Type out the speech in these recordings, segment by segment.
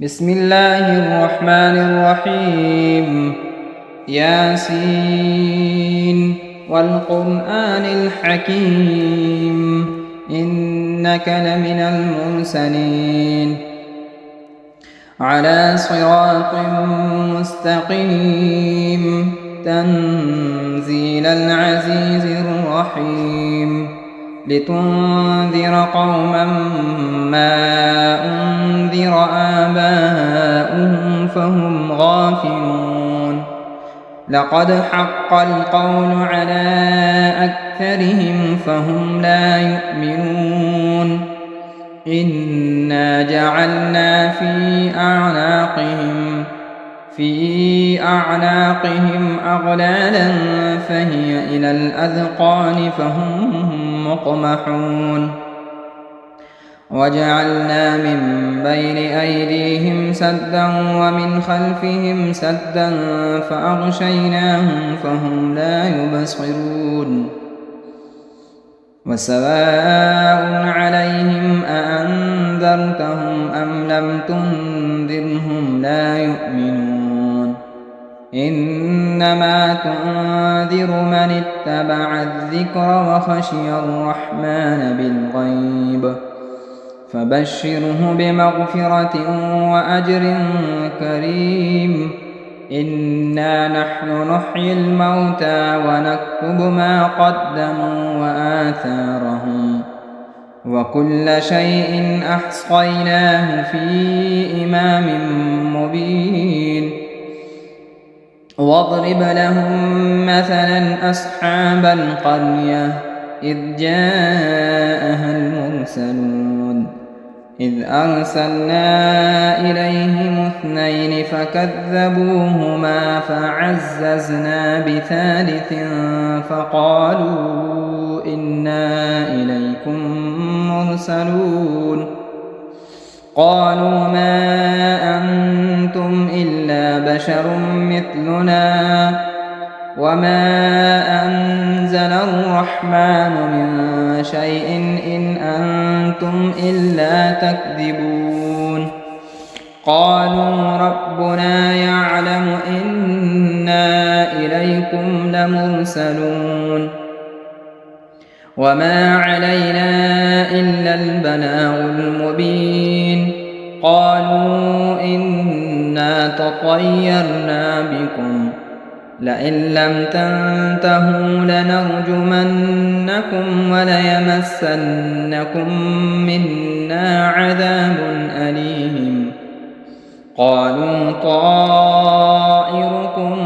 بسم الله الرحمن الرحيم. ياسين والقرآن الحكيم إنك لمن المرسلين على صراط مستقيم تنزيل العزيز الرحيم لتنذر قوما ما أنذر آباؤهم فهم غافلون لقد حق القول على أكثرهم فهم لا يؤمنون إنا جعلنا في أعناقهم أغلالا فهي إلى الأذقان فهم مقمحون وجعلنا من بين أيديهم سدا ومن خلفهم سدا فأغشيناهم فهم لا يبصرون وسواء عليهم أأنذرتهم أم لم تنذرهم لا يؤمنون إنما تنذر من اتبع الذكر وخشي الرحمن بالغيب فبشره بمغفرة وأجر كريم إنا نحن نحيي الموتى ونكتب ما قدموا وآثارهم وكل شيء أحصيناه في إمام مبين واضرب لهم مثلا أصحاب القرية إذ جاءها المرسلون إذ أرسلنا إليهم 2 فكذبوهما فعززنا بثالث فقالوا إنا إليكم مرسلون قالوا ما أنتم إلا بشر مثلنا وما أنزل الرحمن من شيء إن أنتم إلا تكذبون قالوا ربنا يعلم إنا إليكم لمرسلون وما علينا إلا البلاغ المبين قالوا إنا تطيرنا بكم لئن لم تنتهوا لنرجمنكم وليمسنكم منا عذاب أليم قالوا طائركم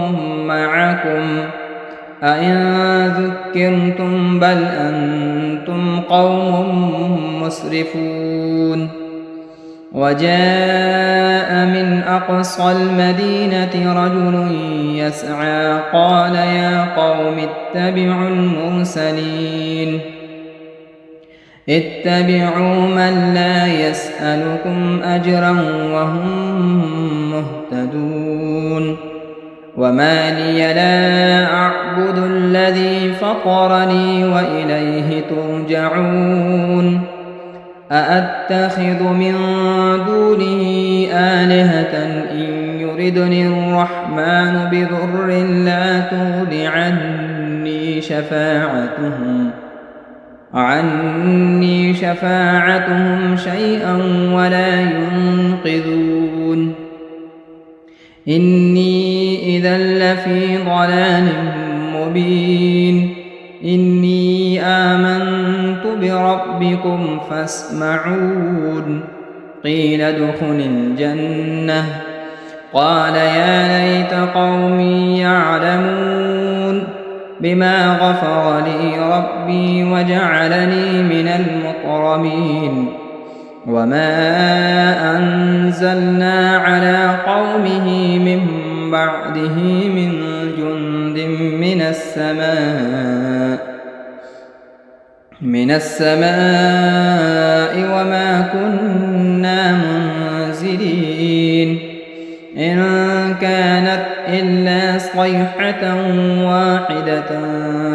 معكم أئن ذكرتم بل أنتم قوم مسرفون وجاء من أقصى المدينة رجل يسعى قال يا قوم اتبعوا المرسلين اتبعوا من لا يسألكم أجرا وهم مهتدون وما لي لا أعبد الذي فطرني وإليه ترجعون أأتخذ من دونه آلهة إن يردني الرحمن بضر لا تغن عني شفاعتهم شيئا ولا ينقذون إني إذا لفي ضلال مبين إني آمنت بربكم فاسمعون قيل ادخل الجنة قال يا ليت قومي يعلمون بما غفر لي ربي وجعلني من المكرمين وما أنزلنا على قومه من بعده من جند من السماء وما كنا منزلين إن كانت إلا صيحة واحدة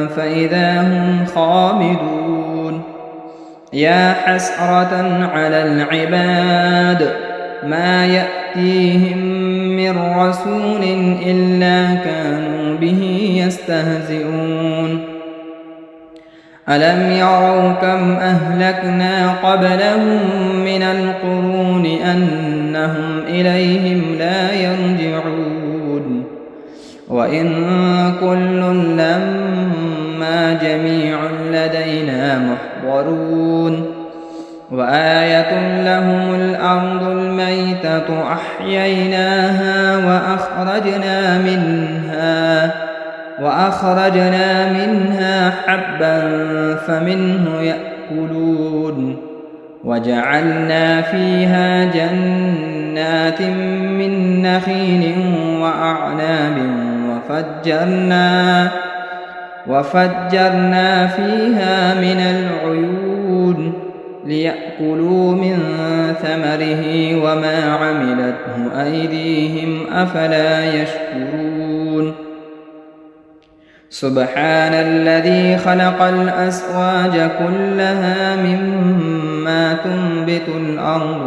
فإذا هم خامدون يا حسرة على العباد ما يأتون يأتيهم من رسول إلا كانوا به يستهزئون ألم يروا كم أهلكنا قبلهم من القرون أنهم إليهم لا يرجعون وإن كل لما جميع لدينا محضرون وآية لهم الأرض الميتة أحييناها وأخرجنا منها حبا فمنه يأكلون وجعلنا فيها جنات من نخيل وأعناب وفجرنا فيها من العيون ليأكلوا من ثمره وما عملته أيديهم أفلا يشكرون سبحان الذي خلق الأزواج كلها مما تنبت الأرض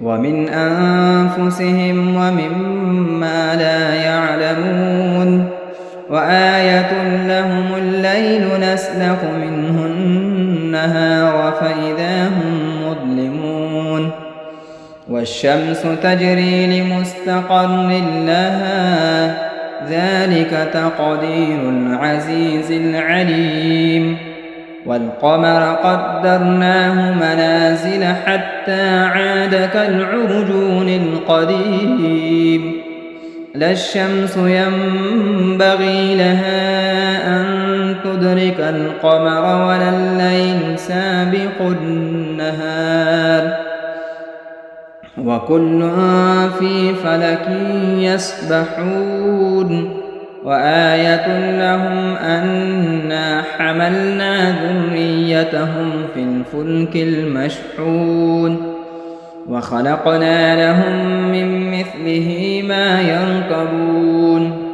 ومن أنفسهم ومما لا يعلمون وآية لهم الليل نسلخ منه النهار فإذا هم مظلمون والشمس تجري لمستقر لها ذلك تقدير العزيز العليم والقمر قدرناه منازل حتى عاد كالعرجون القديم لا الشمس ينبغي لها أن تدرك القمر ولا الليل سابق النهار وكل في فلك يسبحون وآية لهم أنا حملنا ذريتهم في الفلك المشحون وخلقنا لهم من مثله ما يركبون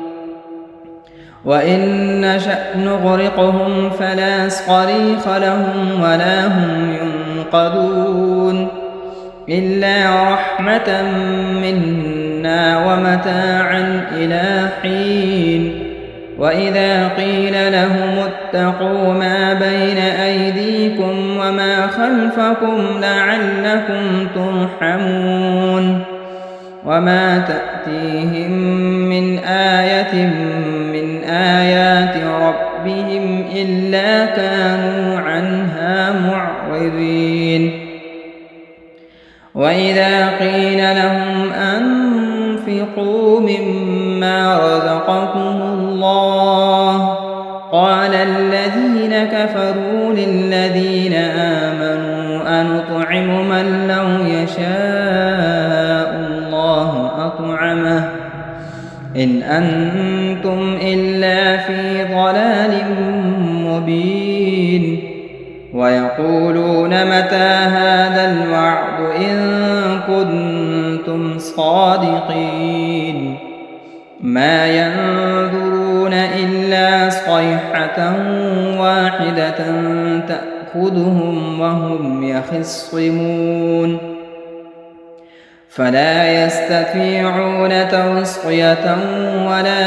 وإن نشأ نغرقهم فلا صريخ لهم ولا هم ينقذون إلا رحمة منا ومتاعا إلى حين وإذا قيل لهم اتقوا ما بين أيديكم وما خلفكم لعلكم ترحمون وما تأتيهم من آية من آيات ربهم إلا كانوا عنها معرضين وإذا قيل لهم أنفقوا مما رزقكم الله قال الذين كفروا للذين آمنوا أنطعم من لو يشاء الله أطعمه إن أنتم إلا في ضلال مبين ويقولون متى هذا الوعد إن كنتم صادقين ما ينظرون إلا صيحة واحدة تأخذهم وهم يخصمون فلا يستطيعون توصية ولا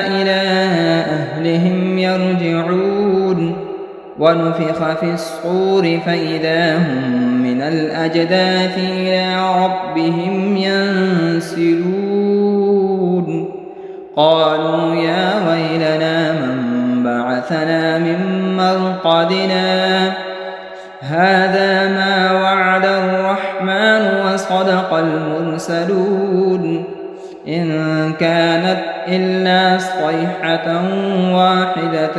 إلى أهلهم يرجعون ونفخ في الصور فإذا هم من الأجداث إلى ربهم ينسلون قالوا يا ويلنا من بعثنا من مرقدنا هذا ما وعد الرحمن وصدق المرسلون إن كانت إلا صيحة واحدة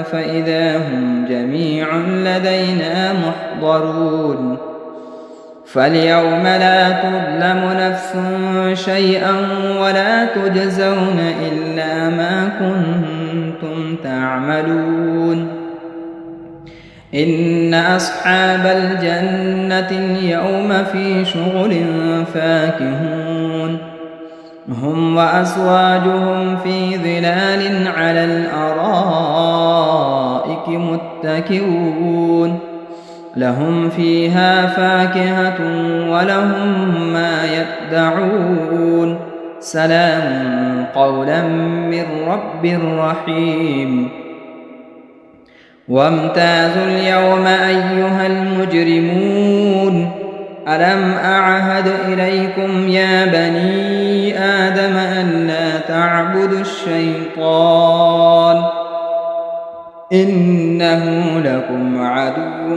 فإذا هم جميع لدينا محضرون فاليوم لا تظلم نفس شيئا ولا تجزون إلا ما كنتم تعملون إن أصحاب الجنة اليوم في شغل فاكهون هم وأزواجهم في ظلال على الأرائك متكئون لهم فيها فاكهة ولهم ما يدعون سلام قولا من رب رحيم وامتازوا اليوم أيها المجرمون ألم أعهد إليكم يا بني آدم ألا تعبدوا الشيطان إنه لكم عدو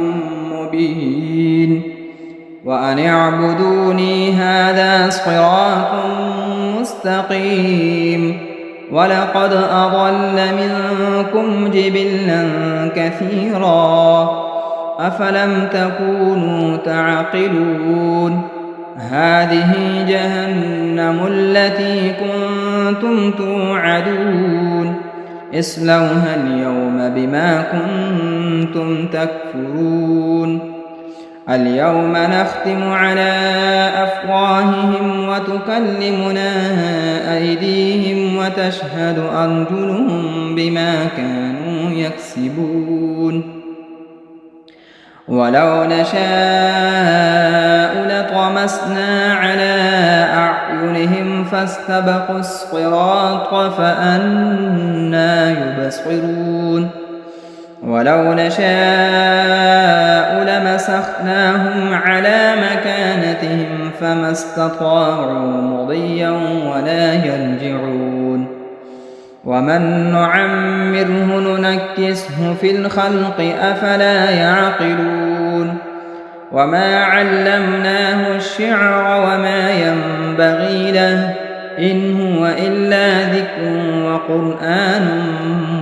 مبين وأن اعبدوني هذا صراط مستقيم ولقد أضل منكم جبلا كثيرا أفلم تكونوا تعقلون هذه جهنم التي كنتم توعدون اصلوها اليوم بما كنتم تكفرون اليوم نختم على أفواههم وتكلمنا أيديهم وتشهد أرجلهم بما كانوا يكسبون ولو نشاء لطمسنا على أعينهم فاستبقوا الصراط فأنى يبصرون ولو نشاء لمسخناهم على مكانتهم فما استطاعوا مضيا ولا يرجعون ومن نعمره ننكسه في الخلق أفلا يعقلون وما علمناه الشعر وما ينبغي له إن هو إلا ذكر وقرآن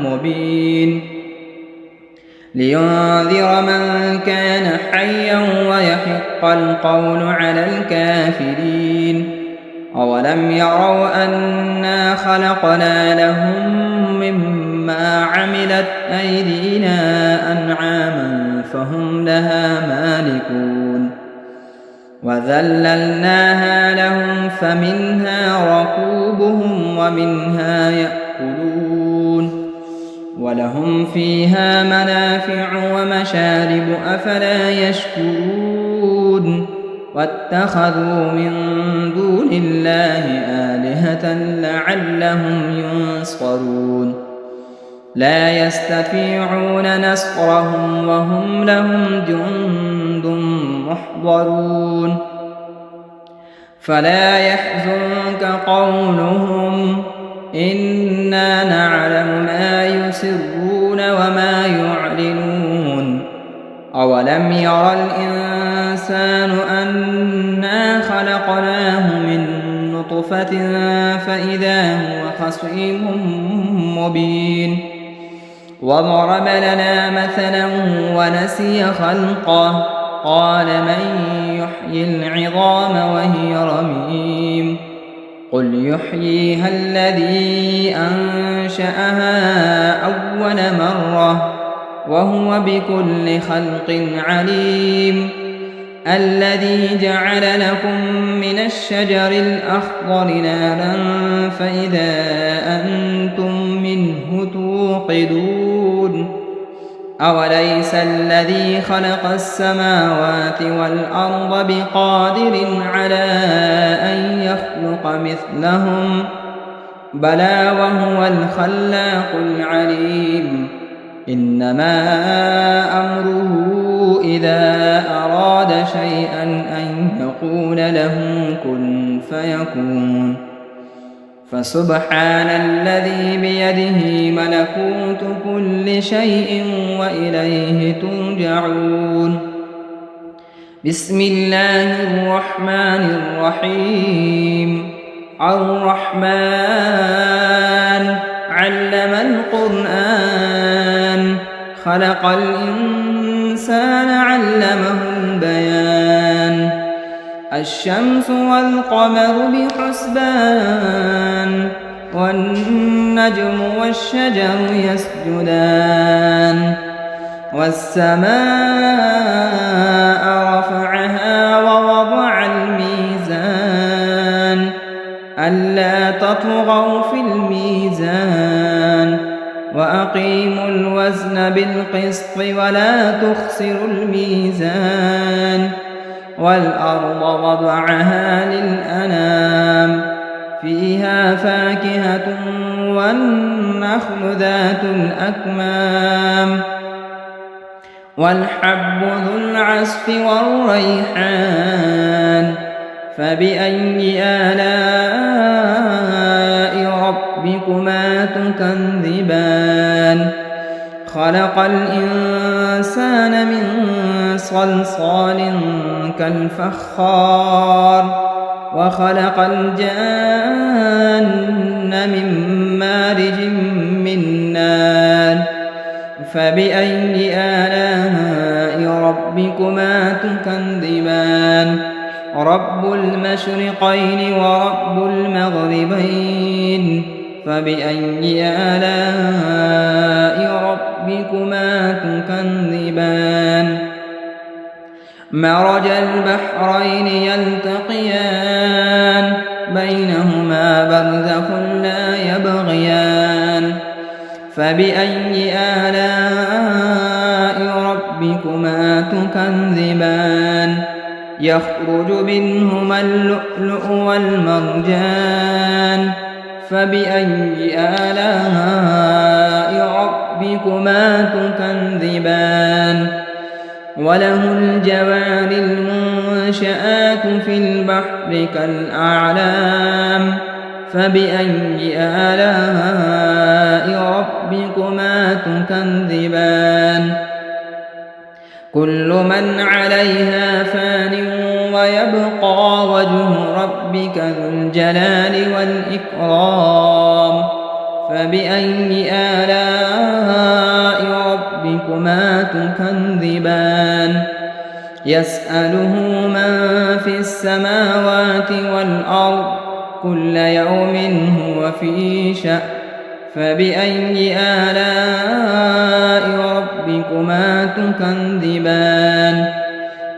مبين لينذر من كان حيا ويحق القول على الكافرين أولم يروا أنا خلقنا لهم مما عملت أيدينا أنعاما فهم لها مالكون وذللناها لهم فمنها ركوبهم ومنها يأكلون ولهم فيها منافع ومشارب أفلا يشكرون واتخذوا من دون الله آلهة لعلهم ينصرون لا يستطيعون نصرهم وهم لهم جند محضرون فلا يحزنك قولهم إنا نعلم ما يسرون وما يعلنون أولم ير الإنسان أنا خلقناه من نطفة فإذا هو خصيم مبين وضرب لنا مثلا ونسي خلقه قال من يحيي العظام وهي رميم قل يحييها الذي أنشأها أول مرة وهو بكل خلق عليم الذي جعل لكم من الشجر الأخضر نارا فإذا أنتم منه توقدون أوليس الذي خلق السماوات والأرض بقادر على أن يخلق مثلهم بلى وهو الخلاق العليم إنما أمره إذا أراد شيئا أن يقول له كن فيكون فسبحان الذي بيده ملكوت كل شيء وإليه ترجعون بسم الله الرحمن الرحيم الرحمن علم القرآن خلق الإنسان علمه البيان الشمس والقمر بحسبان والنجم والشجر يسجدان والسماء رفعها ووضع الميزان ألا تطغوا في الميزان وأقيموا الوزن بالقسط ولا تخسروا الميزان والأرض وضعها للأنام فيها فاكهة والنخل ذات الأكمام والحب ذو العصف والريحان فبأي آلاء ربكما تكذبان خلق الإنسان من صلصال كالفخار وخلق الجان من مارج من نار فبأي آلاء ربكما تكذبان رب المشرقين ورب المغربين فبأي آلاء ربكما تكذبان مرج البحرين يلتقيان بينهما برزخ لا يبغيان فبأي آلاء ربكما تكذبان يخرج منهما اللؤلؤ والمرجان فبأي آلاء ربكما تكذبان وله الجوار المنشآت في البحر كالأعلام فبأي آلاء ربكما تكذبان كل من عليها فان ويبقى وجه ربك ذو الجلال والإكرام فبأي آلاء ربكما تكذبان يسأله من في السماوات والأرض كل يوم هو في شأن فبأي آلاء ربكما تكذبان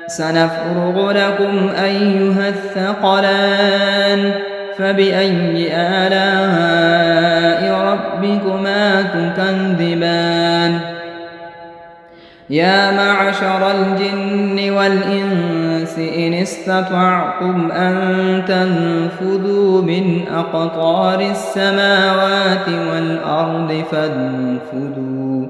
سنفرغ لكم أيها الثقلان فبأي آلاء ربكما تكذبان يا معشر الجن والإنس إن استطعتم أن تنفذوا من أقطار السماوات والأرض فانفذوا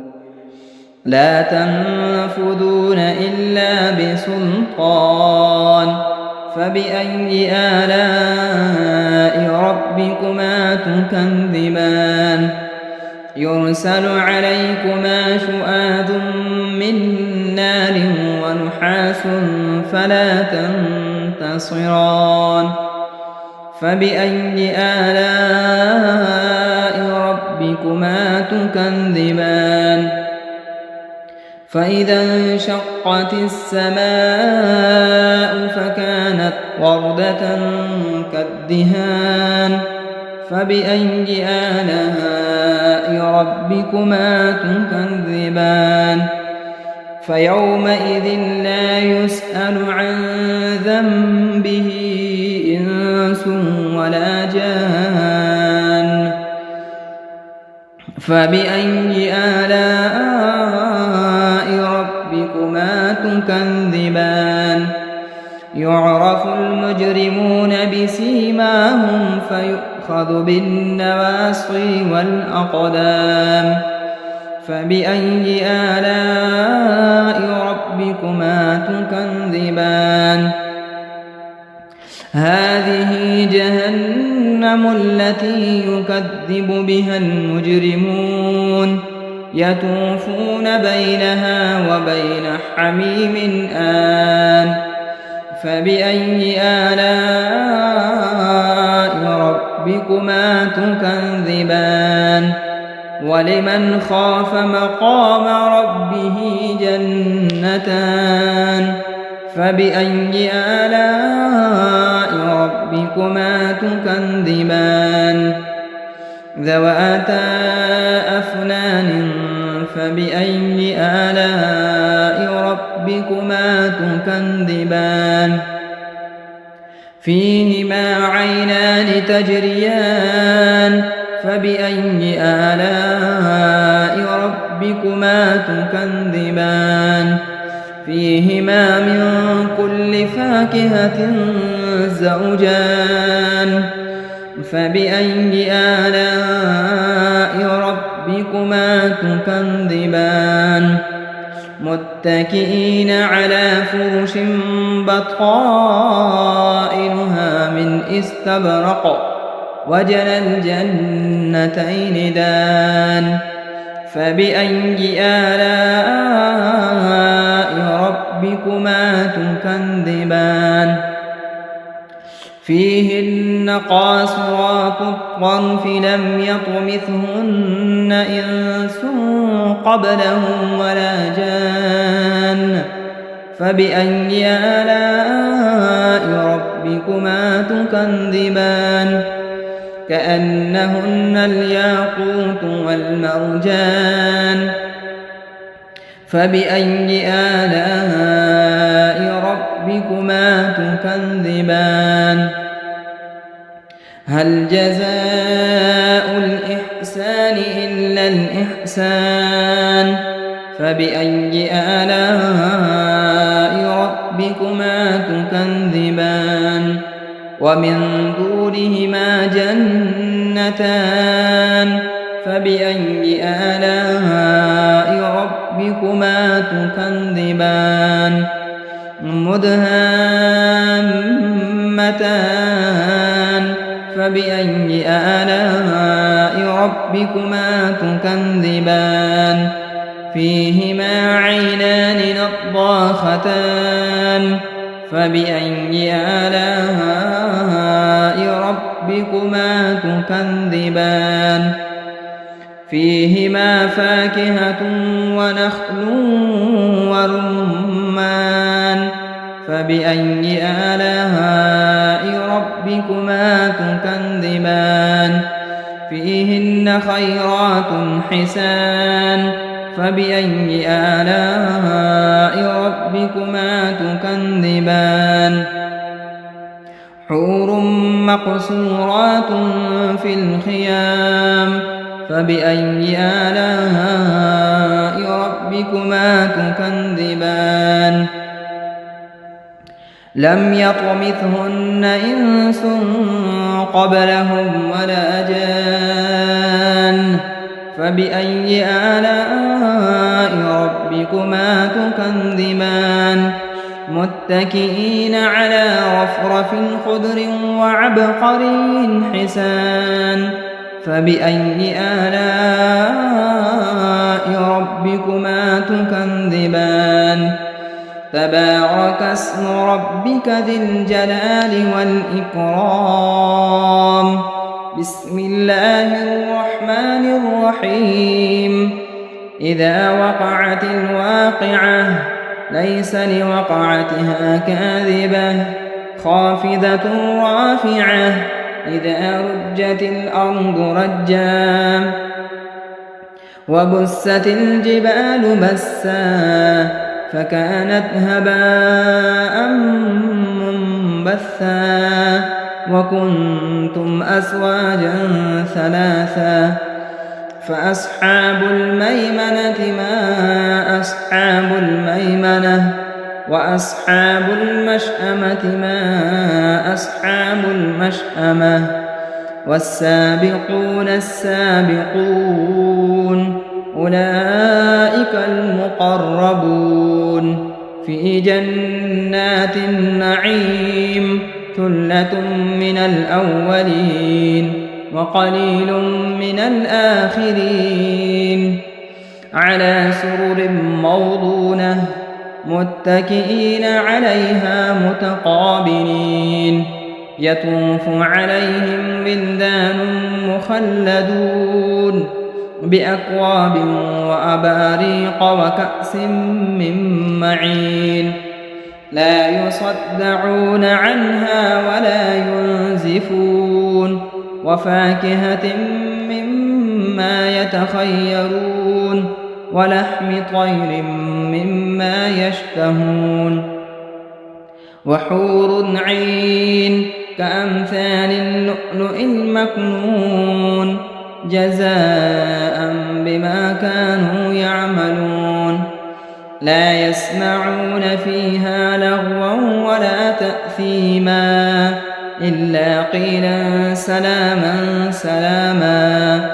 لا تنفذون إلا بسلطان فبأي آلاء ربكما تكذبان يرسل عليكما شؤاد من نار ونحاس فلا تنتصران فبأي آلاء ربكما تكذبان فإذا انشقت السماء فكانت وردة كالدهان فبأي آلاء ربكما تكذبان فيومئذ لا يسأل عن ذنبه إنس ولا جان فبأي آلاء ربكما تكذبان يعرف المجرمون بسيماهم فيؤخذ بالنواصي والأقدام فبأي آلاء ربكما تكذبان هذه جهنم التي يكذب بها المجرمون يطوفون بينها وبين حميم آن فبأي آلاء ربكما تكذبان ولمن خاف مقام ربه جنتان فبأي آلاء ربكما تكذبان ذواتا أفنان فبأي آلاء ربكما تكذبان فيهما عينان تجريان فبأي آلاء ربكما تكذبان فيهما من كل فاكهة زوجان فبأي آلاء ربكما تكذبان متكئين على فرش بطائنها من استبرق وجنى الجنتين دان فبأي آلاء ربكما تكذبان فيهن قاصرات الطرف لم يطمثهن إنس قبلهم ولا جان فبأي آلاء ربكما تكذبان كأنهن الياقوت والمرجان فبأي آلاء ربكما تكذبان هل جزاء الإحسان إلا الإحسان فبأي آلاء ربكما تكذبان ومن دونهما جنتان فبأي آلاء ربكما تكذبان مدهامتان فبأي آلاء ربكما تكذبان فيهما عينان نضاختان فبأي آلاء ربكما تكذبان فيهما فاكهة ونخل ورمان فبأي آلاء ربكما تكذبان فيهن خيرات حسان فبأي آلاء ربكما تكذبان حور مقصورات في الخيام فبأي آلاء ربكما تكذبان لم يطمثهن إنس قبلهم ولا جان فبأي آلاء ربكما تكذبان متكئين على رفرف خضر وعبقري حسان فبأي آلاء ربكما تكذبان تبارك اسم ربك ذي الجلال والإكرام بسم الله الرحمن الرحيم إذا وقعت الواقعة ليس لوقعتها كاذبة خافضة رافعة إذا رجت الأرض رجا وبست الجبال بسا فكانت هباء منبثا وكنتم أزواجا ثلاثا فأصحاب الميمنة ما أصحاب الميمنة وأصحاب المشأمة ما أصحاب المشأمة والسابقون السابقون أولئك المقربون في جنات النعيم ثلة من الأولين وقليل من الآخرين على سرر موضونة متكئين عليها متقابلين يطوف عليهم ولدان مخلدون بأكواب وأباريق وكأس من معين لا يصدعون عنها ولا ينزفون وفاكهة مما يتخيرون ولحم طير مما يشتهون وحور عين كأمثال اللؤلؤ المكنون جزاء بما كانوا يعملون لا يسمعون فيها لغوا ولا تأثيما إلا قيلا سلاما سلاما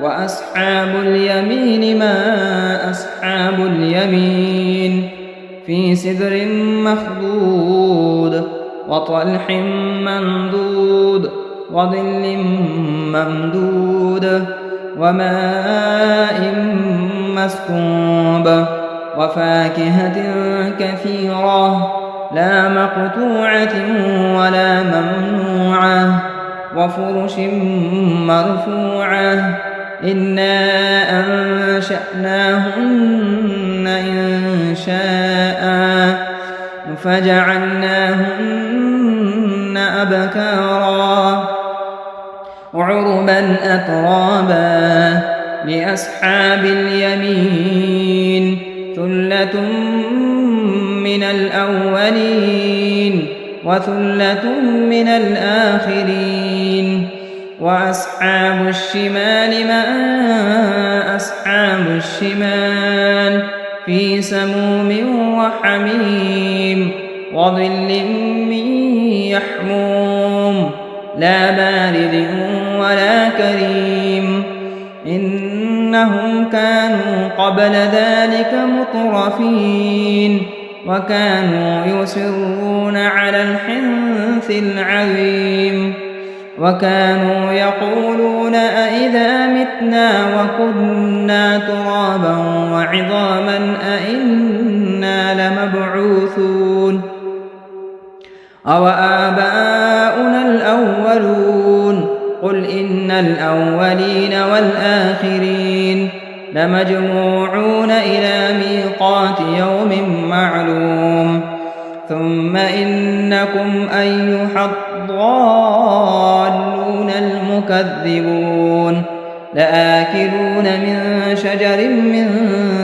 وأصحاب اليمين ما أصحاب اليمين في سدر مخضود وطلح ممدود وظل ممدود وماء مسكوب وفاكهة كثيرة لا مقطوعة ولا ممنوعة وفرش مرفوعة إنا أنشأناهن إنشاء فجعلناهن أبكارا عربا أترابا لأصحاب اليمين ثلة من الأولين وثلة من الآخرين وأصحاب الشمال ما أصحاب الشمال في سموم وحميم وظل من يحموم لا بارد ولا كريم إنهم كانوا قبل ذلك مترفين وكانوا يصرون على الحنث العظيم وكانوا يقولون أئذا متنا وكنا ترابا وعظاما أئنا لمبعوثون أوآباؤنا الأولون قل إن الأولين والآخرين لمجموعون إلى ميقات يوم معلوم ثم إنكم أيها الضالون المكذبون لآكلون من شجر من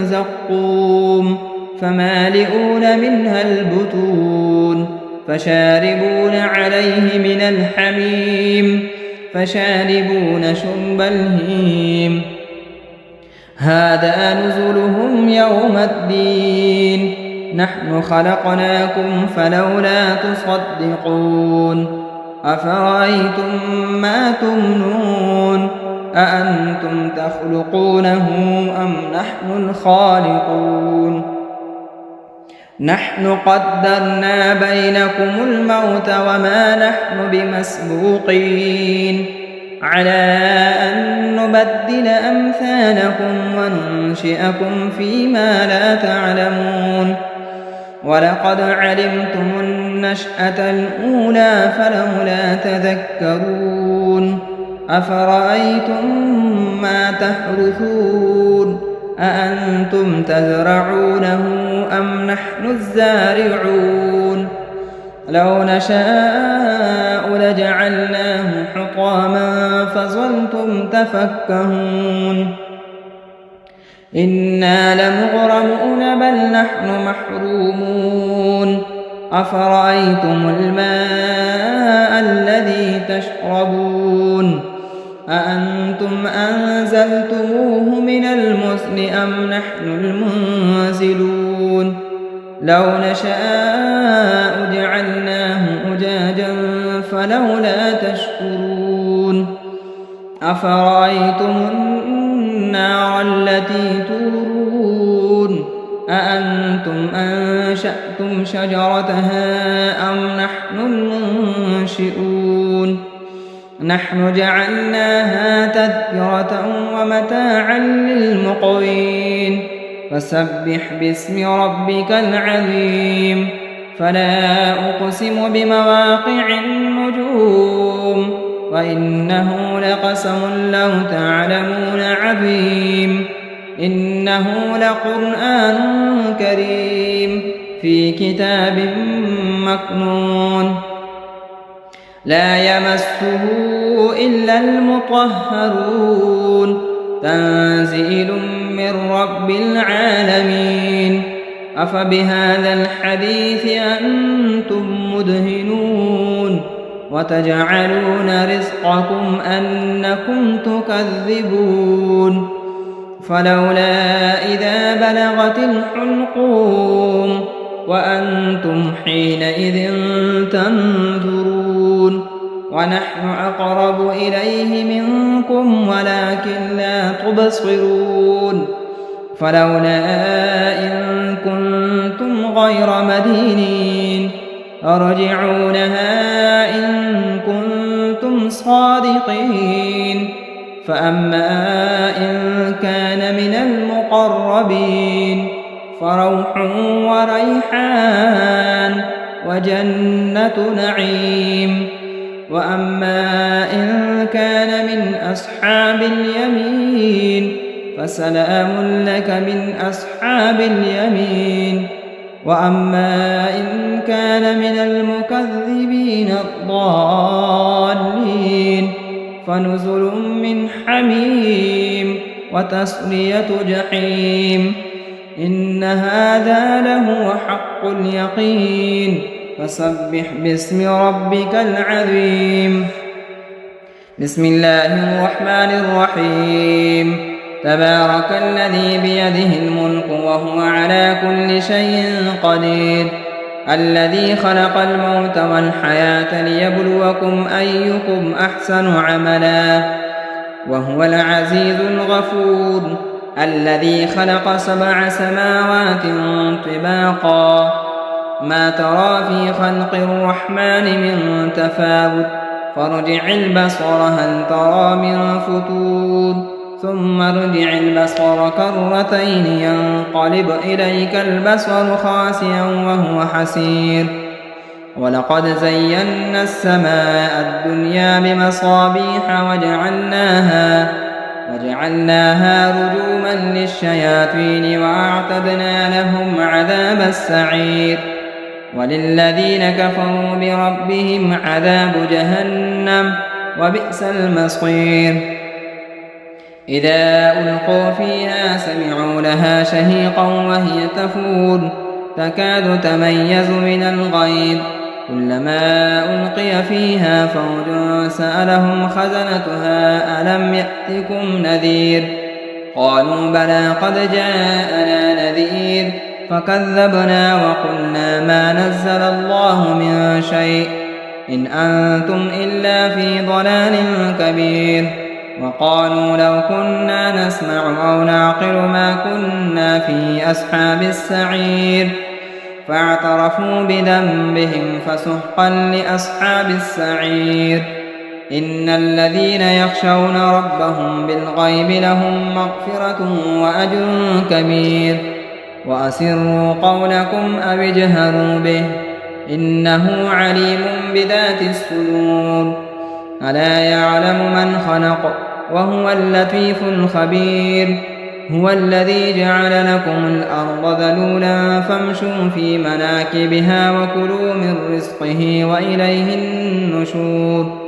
زقوم فمالئون منها البطون فشاربون عليه من الحميم فشاربون شرب الهيم هذا نزلهم يوم الدين نحن خلقناكم فلولا تصدقون أفرأيتم ما تمنون أأنتم تخلقونه أم نحن الخالقون نحن قدرنا بينكم الموت وما نحن بمسبوقين على أن نبدل أمثالكم وننشئكم فيما لا تعلمون ولقد علمتم النشأة الأولى فلولا تذكرون أفرأيتم ما تحرثون أأنتم تزرعونه أم نحن الزارعون لو نشاء لجعلناه حطاما فظلتم تفكهون إنا لمغرمون بل نحن محرومون أفرأيتم الماء الذي تشربون أأنتم أنزلتموه من المزن أم نحن المنزلون لو نشاء جعلناه أجاجا فلولا تشكرون أفرأيتم النار التي تورون أأنتم أنشأتم شجرتها أم نحن المنشئون نحن جعلناها تذكرة ومتاعا للمقوين فسبح باسم ربك العظيم فلا أقسم بمواقع النجوم وإنه لقسم لو تعلمون عظيم إنه لقرآن كريم في كتاب مكنون لا يمسه إلا المطهرون تنزيل من رب العالمين أفبهذا الحديث أنتم مدهنون وتجعلون رزقكم أنكم تكذبون فلولا إذا بلغت الحلقوم وأنتم حينئذ تنظرون ونحن أقرب إليه منكم ولكن لا تبصرون فلولا إن كنتم غير مدينين ارجعونها إن كنتم صادقين فأما إن كان من المقربين فروح وريحان وجنة نعيم وأما إن كان من أصحاب اليمين فسلام لك من أصحاب اليمين وأما إن كان من المكذبين الضالين فنزل من حميم وتصلية جحيم إن هذا لهو حق اليقين فسبح باسم ربك العظيم بسم الله الرحمن الرحيم تبارك الذي بيده الملك وهو على كل شيء قدير الذي خلق الموت والحياة ليبلوكم أيكم أحسن عملا وهو العزيز الغفور الذي خلق 7 سماوات طباقا ما ترى في خلق الرحمن من تفاوت فارجع البصر هل ترى من فتور ثم ارجع البصر كرتين ينقلب إليك البصر خاسئا وهو حسير ولقد زينا السماء الدنيا بمصابيح وجعلناها رجوما للشياطين وأعتدنا لهم عذاب السعير وللذين كفروا بربهم عذاب جهنم وبئس المصير إذا ألقوا فيها سمعوا لها شهيقا وهي تفور تكاد تميز من الغيظ كلما ألقي فيها فوج سألهم خزنتها ألم يأتكم نذير قالوا بلى قد جاءنا نذير فكذبنا وقلنا ما نزل الله من شيء إن أنتم إلا في ضلال كبير وقالوا لو كنا نسمع أو نعقل ما كنا في أصحاب السعير فاعترفوا بذنبهم فسحقا لأصحاب السعير إن الذين يخشون ربهم بالغيب لهم مغفرة وأجر كبير وأسروا قولكم أو اجهروا به إنه عليم بذات الصدور ألا يعلم من خلق وهو اللطيف الخبير هو الذي جعل لكم الأرض ذلولا فامشوا في مناكبها وكلوا من رزقه وإليه النشور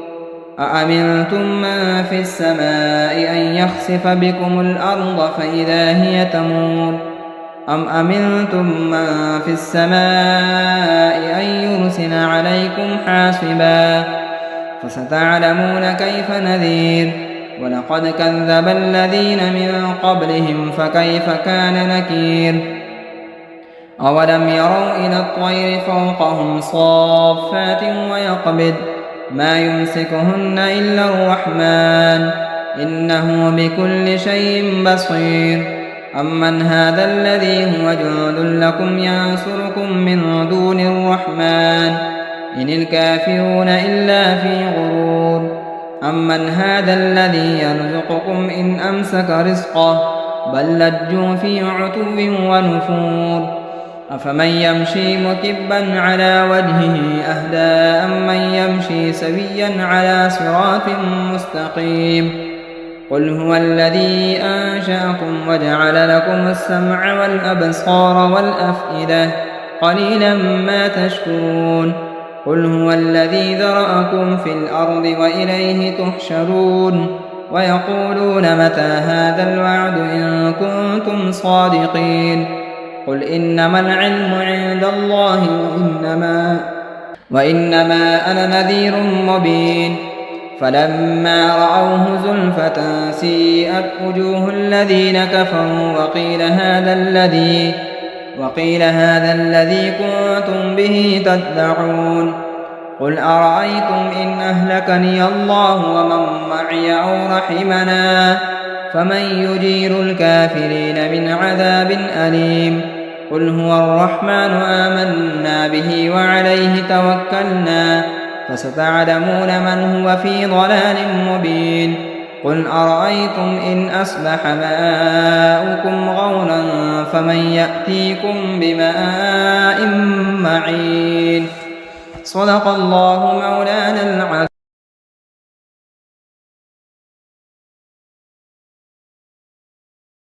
أأمنتم من في السماء أن يخسف بكم الأرض فإذا هي تمور أم أمنتم من في السماء أن يرسل عليكم حاصبا فستعلمون كيف نذير ولقد كذب الذين من قبلهم فكيف كان نكير أولم يروا إلى الطير فوقهم صافات ويقبض ما يمسكهن إلا الرحمن إنه بكل شيء بصير أمن هذا الذي هو جند لكم ينصركم من دون الرحمن إن الكافرون إلا في غرور أمن هذا الذي يرزقكم إن أمسك رزقه بل لجوا في عتو ونفور أفمن يمشي مكبا على وجهه أهدى أم من يمشي سويا على صراط مستقيم قل هو الذي أنشأكم وجعل لكم السمع والأبصار والأفئدة قليلا ما تشكرون قل هو الذي ذرأكم في الأرض وإليه تحشرون ويقولون متى هذا الوعد إن كنتم صادقين قل إنما العلم عند الله وإنما أنا نذير مبين فلما رأوه زلفة سيئت وجوه الذين كفروا وقيل هذا الذي كنتم به تدعون قل أرأيتم إن أهلكني الله ومن معي أو رحمنا فمن يجير الكافرين من عذاب أليم قل هو الرحمن آمنا به وعليه توكلنا فستعلمون من هو في ضلال مبين قل أرأيتم إن أصبح ماؤكم غورا فمن يأتيكم بماء معين صدق الله مولانا العظيم.